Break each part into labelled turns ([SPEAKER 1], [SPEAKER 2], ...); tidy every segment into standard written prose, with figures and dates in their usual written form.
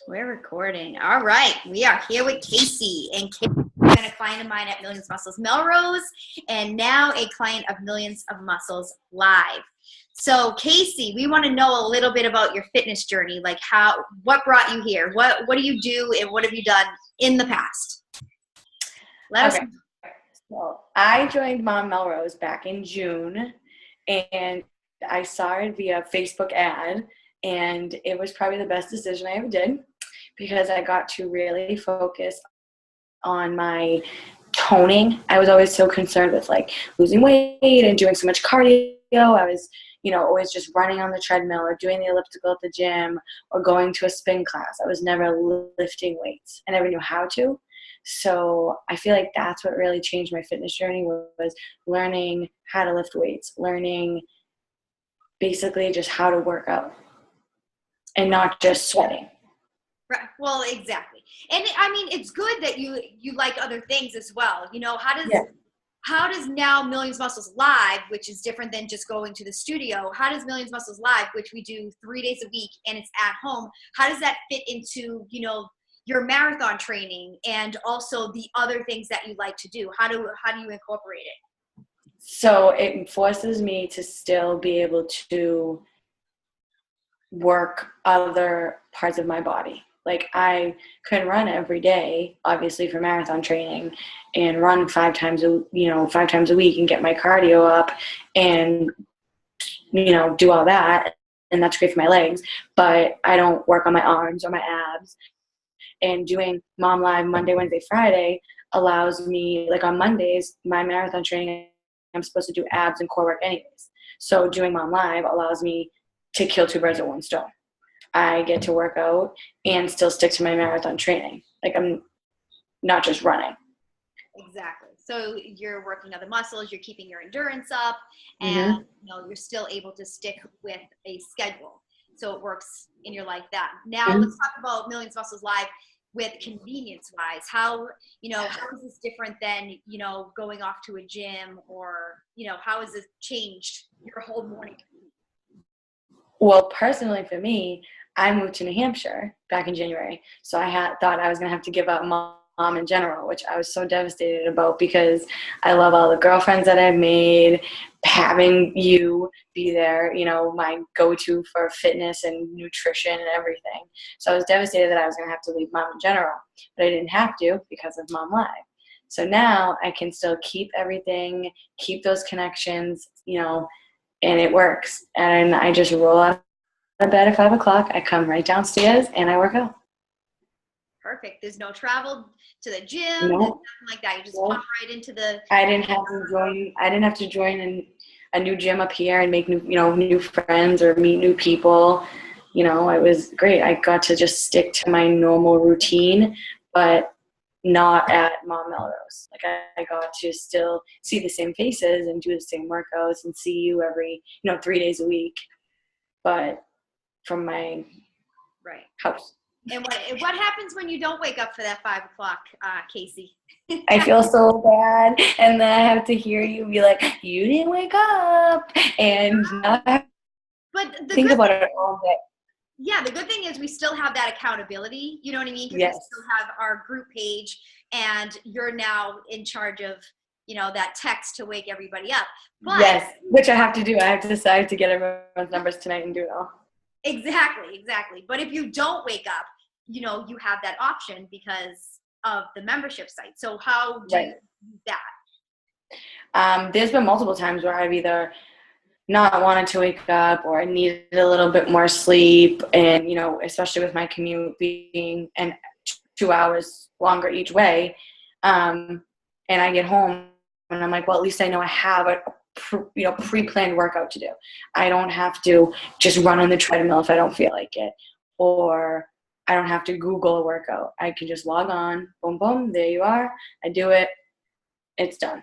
[SPEAKER 1] We're recording. All right. We are here with Casey. And Casey has been a client of mine at Millions Muscles Melrose and now a client of Millions of Muscles Live. So Casey, we want to know a little bit about your fitness journey. Like what brought you here? What do you do and what have you done in the past? Let us know.
[SPEAKER 2] Well, I joined Mom Melrose back in June, and I saw it via Facebook ad, and it was probably the best decision I ever did because I got to really focus on my toning. I was always so concerned with like losing weight and doing so much cardio. I was, always just running on the treadmill or doing the elliptical at the gym or going to a spin class. I was never lifting weights. I never knew how to. So I feel like that's what really changed my fitness journey was learning how to lift weights, learning basically just how to work out and not just sweating.
[SPEAKER 1] Right. Well, exactly. And I mean, it's good that you like other things as well. How does now Millions Muscles Live, which is different than just going to the studio, how does Millions Muscles Live, which we do 3 days a week and it's at home, how does that fit into, your marathon training and also the other things that you like to do? How do you incorporate it?
[SPEAKER 2] So it forces me to still be able to work other parts of my body. Like I could run every day, obviously for marathon training, and run 5 times a week and get my cardio up and do all that, and that's great for my legs. But I don't work on my arms or my abs. And doing Mom Live Monday, Wednesday, Friday allows me, like on Mondays, my marathon training, I'm supposed to do abs and core work anyways. So doing Mom Live allows me to kill 2 birds with 1 stone. I get to work out and still stick to my marathon training. Like I'm not just running.
[SPEAKER 1] Exactly. So you're working other muscles, you're keeping your endurance up, and you're still able to stick with a schedule. So it works in your life that. Now let's talk about Millions Muscles Live with convenience wise. How is this different than, going off to a gym or, how has this changed your whole morning?
[SPEAKER 2] Well, personally for me, I moved to New Hampshire back in January. So I thought I was going to have to give up mom in general, which I was so devastated about because I love all the girlfriends that I've made. Having you be there, my go-to for fitness and nutrition and everything. So I was devastated that I was going to have to leave Mom in general, but I didn't have to because of Mom Live. So now I can still keep everything, keep those connections, and it works. And I just roll out of bed at 5 o'clock. I come right downstairs and I work out.
[SPEAKER 1] Perfect. There's no travel to the gym,
[SPEAKER 2] nope.
[SPEAKER 1] Nothing like that. You just pop right into the.
[SPEAKER 2] I didn't have to join a new gym up here and make new friends or meet new people. It was great. I got to just stick to my normal routine, but not at Mom Melrose. Like I got to still see the same faces and do the same workouts and see you every 3 days a week, but from my house.
[SPEAKER 1] And what happens when you don't wake up for that 5 o'clock, Casey?
[SPEAKER 2] I feel so bad, and then I have to hear you be like, "You didn't wake up," and think about it all day.
[SPEAKER 1] Yeah, the good thing is we still have that accountability. You know what I mean? Because
[SPEAKER 2] yes.
[SPEAKER 1] We still have our group page, and you're now in charge of that text to wake everybody up. But,
[SPEAKER 2] yes, which I have to do. I have to decide to get everyone's numbers tonight and do it all.
[SPEAKER 1] Exactly. But if you don't wake up, you have that option because of the membership site. So how do you do that?
[SPEAKER 2] There's been multiple times where I've either not wanted to wake up or I needed a little bit more sleep, and especially with my commute being 2 hours longer each way, and I get home and I'm like, well, at least I know I have a pre-planned workout to do. I don't have to just run on the treadmill if I don't feel like it, or I don't have to Google a workout. I can just log on, boom, boom, there you are. I do it. It's done.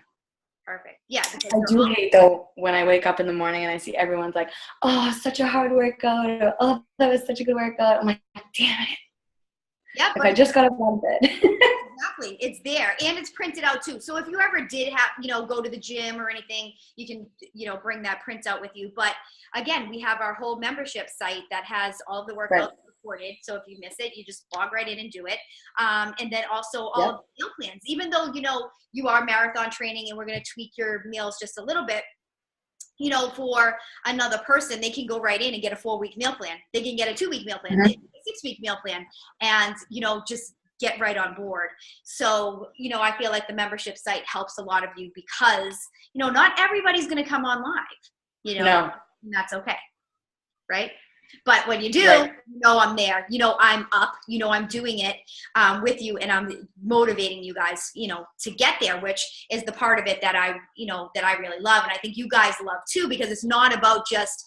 [SPEAKER 1] Perfect. Yeah.
[SPEAKER 2] I do hate though when I wake up in the morning and I see everyone's like, "Oh, such a hard workout," or, "Oh, that was such a good workout." I'm like, damn it.
[SPEAKER 1] Yeah.
[SPEAKER 2] Like I just got up out of bed.
[SPEAKER 1] Exactly. It's there and it's printed out too. So if you ever did have, go to the gym or anything, you can, bring that printout with you. But again, we have our whole membership site that has all the workouts recorded. So if you miss it, you just log right in and do it. And then also all of the meal plans, even though, you know, you are marathon training and we're going to tweak your meals just a little bit, you know, for another person, they can go right in and get a 4-week meal plan. They can get a 2-week meal plan, a 6-week meal plan, and, you know, just get right on board. So, you know, I feel like the membership site helps a lot of you because, you know, not everybody's going to come on live, you know, and that's okay. Right. But when you do, you know, I'm there, you know, I'm up, you know, I'm doing it with you, and I'm motivating you guys, you know, to get there, which is the part of it that I, you know, that I really love. And I think you guys love too, because it's not about just,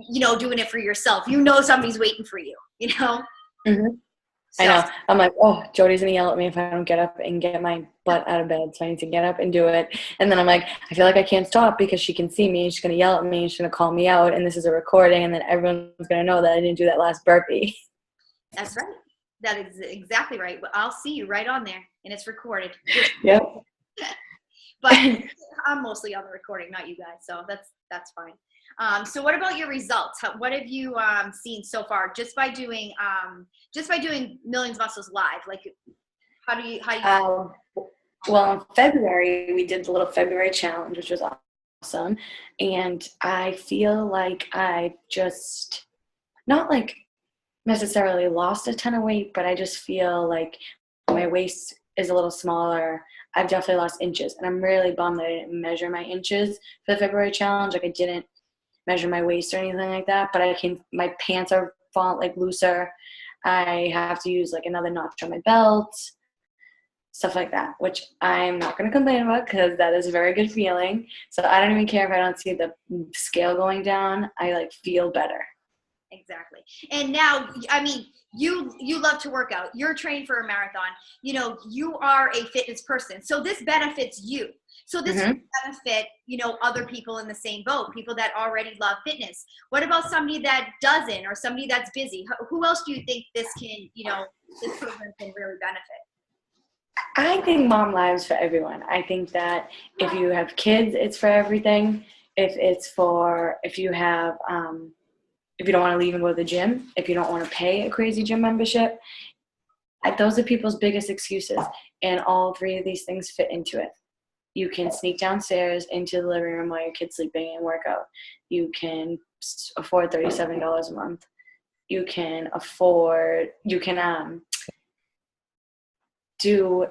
[SPEAKER 1] you know, doing it for yourself. You know, somebody's waiting for you, you know?
[SPEAKER 2] I know. I'm like, oh, Jodi's going to yell at me if I don't get up and get my butt out of bed. So I need to get up and do it. And then I'm like, I feel like I can't stop because she can see me. She's going to yell at me. She's going to call me out. And this is a recording. And then everyone's going to know that I didn't do that last burpee.
[SPEAKER 1] That's right. That is exactly right. I'll see you right on there. And it's recorded.
[SPEAKER 2] Yep.
[SPEAKER 1] But I'm mostly on the recording, not you guys. So that's fine. So what about your results? What have you seen so far just by doing Millions Muscles Live? Like, how do you
[SPEAKER 2] well, in February, we did the little February challenge, which was awesome. And I feel like I just not like necessarily lost a ton of weight, but I just feel like my waist is a little smaller. I've definitely lost inches, and I'm really bummed that I didn't measure my inches for the February challenge. Like, I didn't measure my waist or anything like that, but my pants are like looser. I have to use like another notch on my belt, stuff like that, which I'm not going to complain about because that is a very good feeling. So I don't even care if I don't see the scale going down. I like feel better.
[SPEAKER 1] Exactly. And now, I mean, you love to work out. You're trained for a marathon. You know, you are a fitness person. So this benefits you. So this will benefit, you know, other people in the same boat, people that already love fitness. What about somebody that doesn't, or somebody that's busy? Who else do you think this can, you know, this program can really benefit?
[SPEAKER 2] I think Mom Live's for everyone. I think that if you have kids, it's for everything. If you have, if you don't want to leave and go to the gym, if you don't want to pay a crazy gym membership, those are people's biggest excuses. And all three of these things fit into it. You can sneak downstairs into the living room while your kid's sleeping and work out. You can afford $37 a month. You can do.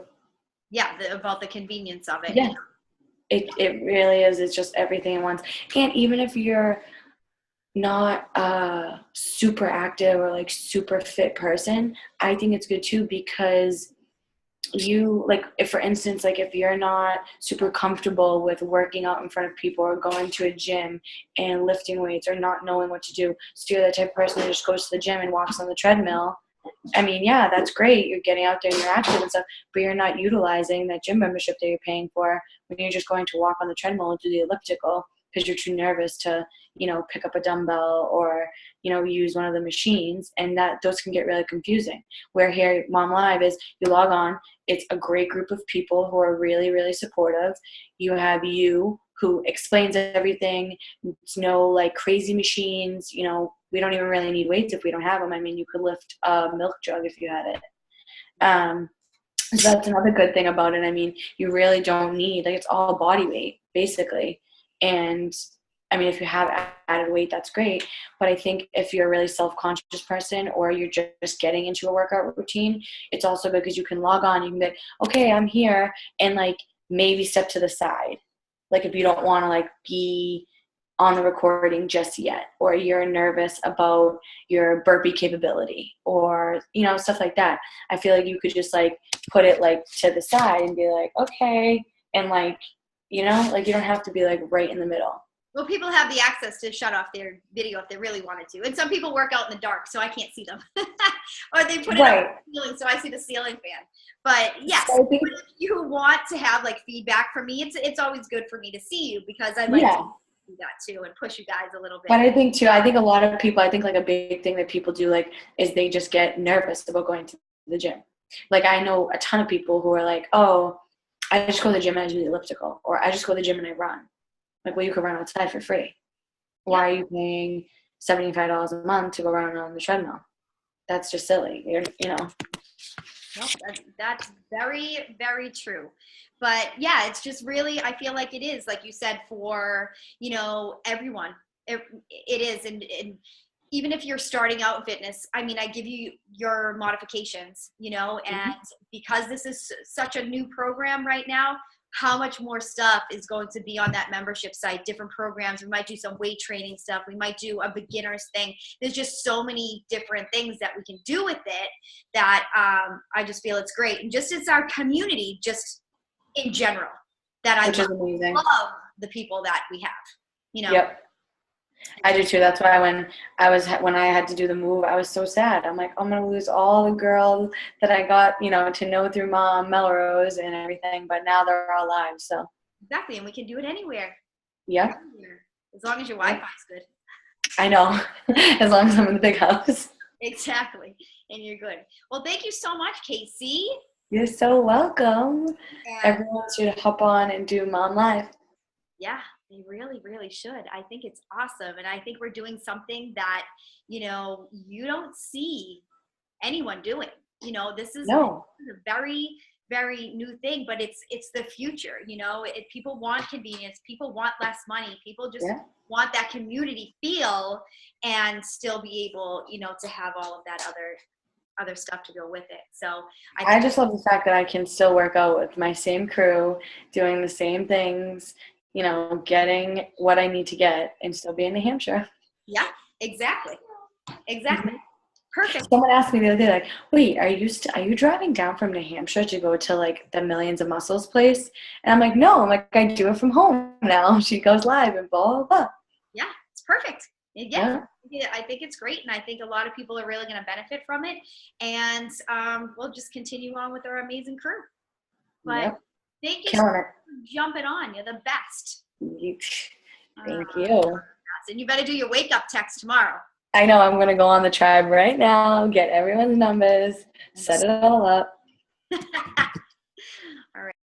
[SPEAKER 1] Yeah, about the convenience of it.
[SPEAKER 2] Yeah, it really is. It's just everything at once. And even if you're not a super active or like super fit person, I think it's good too, because you, like, if for instance, like if you're not super comfortable with working out in front of people or going to a gym and lifting weights or not knowing what to do, so you're the type of person who just goes to the gym and walks on the treadmill, I mean, yeah, that's great. You're getting out there and you're active and stuff, but you're not utilizing that gym membership that you're paying for when you're just going to walk on the treadmill and do the elliptical because you're too nervous to, you know, pick up a dumbbell or, you know, use one of the machines. And those can get really confusing. Where here, Mom Live is you log on. It's a great group of people who are really, really supportive. You have you who explains everything. It's no like crazy machines. You know, we don't even really need weights if we don't have them. I mean, you could lift a milk jug if you had it. So that's another good thing about it. I mean, you really don't need, like, it's all body weight basically. And I mean, if you have added weight, that's great. But I think if you're a really self-conscious person or you're just getting into a workout routine, it's also good because you can log on. You can be like, okay, I'm here, and like maybe step to the side. Like if you don't want to like be on the recording just yet, or you're nervous about your burpee capability or, you know, stuff like that. I feel like you could just like put it like to the side and be like, okay. And like, you know, like you don't have to be like right in the middle.
[SPEAKER 1] Well, people have the access to shut off their video if they really wanted to. And some people work out in the dark, so I can't see them. Or they put it on the ceiling, so I see the ceiling fan. But yes,
[SPEAKER 2] so
[SPEAKER 1] if you want to have like feedback from me, it's always good for me to see you because I like to do that too and push you guys a little bit.
[SPEAKER 2] But I think too, I think a lot of people, I think like a big thing that people do like is they just get nervous about going to the gym. Like I know a ton of people who are like, oh, I just go to the gym and I do the elliptical, or I just go to the gym and I run. Like, well, you could run outside for free. Why are you paying $75 a month to go run on the treadmill? that's just silly. You know.
[SPEAKER 1] Nope, that's very, very true. But yeah, it's just really, I feel like it is, like you said, for, you know, everyone. It is. And even if you're starting out in fitness, I mean, I give you your modifications, you know, and because this is such a new program right now, how much more stuff is going to be on that membership site, different programs. We might do some weight training stuff. We might do a beginner's thing. There's just so many different things that we can do with it that I just feel it's great. And just as our community, just in general, that I love the people that we have, you know?
[SPEAKER 2] Yep. I do too. That's why when I had to do the move, I was so sad. I'm like, I'm gonna lose all the girls that I got, you know, to know through Mom, Melrose, and everything. But now they're all live. So
[SPEAKER 1] exactly, and we can do it anywhere.
[SPEAKER 2] Yeah.
[SPEAKER 1] As long as your Wi-Fi is good.
[SPEAKER 2] I know. As long as I'm in the big house.
[SPEAKER 1] Exactly, and you're good. Well, thank you so much, Casey.
[SPEAKER 2] You're so welcome. Everyone should hop on and do Mom Live.
[SPEAKER 1] Yeah. They really, really should. I think it's awesome. And I think we're doing something that, you know, you don't see anyone doing. You know, this is a very, very new thing, but it's the future. You know, people want convenience. People want less money. People just want that community feel and still be able, you know, to have all of that other stuff to go with it. So
[SPEAKER 2] I just love the fact that I can still work out with my same crew, doing the same things, you know, getting what I need to get and still be in New Hampshire.
[SPEAKER 1] Yeah, exactly. Perfect.
[SPEAKER 2] Someone asked me the other day, like, wait, are you driving down from New Hampshire to go to like the Millions of Muscles place? And I'm like, no, I'm like, I do it from home now. She goes live and blah, blah, blah.
[SPEAKER 1] Yeah, it's perfect. Yeah, I think it's great. And I think a lot of people are really going to benefit from it. And we'll just continue on with our amazing crew. But thank you for jumping on. You're the best.
[SPEAKER 2] Thank you.
[SPEAKER 1] And you better do your wake up text tomorrow.
[SPEAKER 2] I know. I'm going to go on the tribe right now, get everyone's numbers, set it all up.